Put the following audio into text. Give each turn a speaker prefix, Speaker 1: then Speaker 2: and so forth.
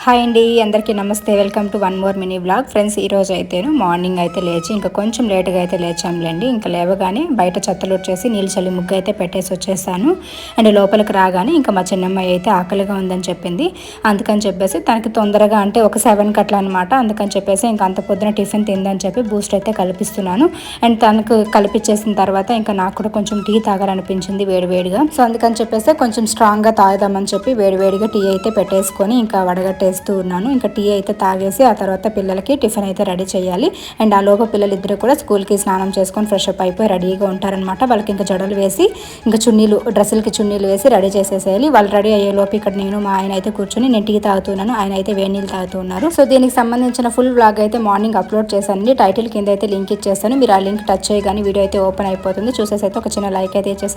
Speaker 1: Hi అండి, అందరికీ నమస్తే. Welcome to one more mini blog. Friends, ఈరోజు అయితేను మార్నింగ్ అయితే లేచి ఇంకా కొంచెం లేట్గా అయితే లేచాంలేండి. ఇంకా లేవగానే బయట చెత్తలు వచ్చేసి నీళ్ళు చల్లి ముగ్గు అయితే పెట్టేసి వచ్చేసాను. అండ్ లోపలికి రాగానే ఇంకా మా చిన్నమ్మాయి అయితే ఆకలిగా ఉందని చెప్పింది. అందుకని చెప్పేసి తనకి తొందరగా అంటే ఒక 7 అట్లా అనమాట. అందుకని చెప్పేసి ఇంకా అంత పొద్దున టిఫిన్ తిందని చెప్పి బూస్ట్ అయితే కల్పిస్తున్నాను. అండ్ తనకు కలిపించేసిన తర్వాత ఇంకా నాకు కూడా కొంచెం టీ తాగాలనిపించింది వేడివేడిగా. సో అందుకని చెప్పేసి కొంచెం స్ట్రాంగ్గా తాగుదామని చెప్పి వేడివేడిగా టీ అయితే పెట్టేసుకొని ఇంకా వడగట్టేసి ఉన్నాను. ఇంకా టీ అయితే తాగేసి ఆ తర్వాత పిల్లలకి టిఫిన్ అయితే రెడీ చేయాలి. అండ్ ఆ లోపు పిల్లలిద్దరు కూడా స్కూల్కి స్నానం చేసుకొని ఫ్రెష్ అప్ అయిపోయి రెడీగా ఉంటారనమాట. వాళ్ళకి ఇంకా జడలు వేసి ఇంకా డ్రెస్సులకి చున్నీలు వేసి రెడీ చేసేసేయాలి. వాళ్ళు రెడీ అయ్యే లోపు ఇక్కడ నేను మా ఆయన అయితే కూర్చొని నేను టీ తాగుతున్నాను, ఆయన అయితే వేడి నీళ్ళు తాగుతూ ఉన్నారు. సో దీనికి సంబంధించిన ఫుల్ వ్లాగ్ అయితే మార్నింగ్ అప్లోడ్ చేశానండి. టైటిల్ కింద అయితే లింక్ ఇచ్చేస్తాను. మీరు ఆ లింక్ టచ్ చేయగానే వీడియో అయితే ఓపెన్ అయిపోతుంది. చూసేసి అయితే ఒక చిన్న లైక్ అయితే ఇచ్చేసి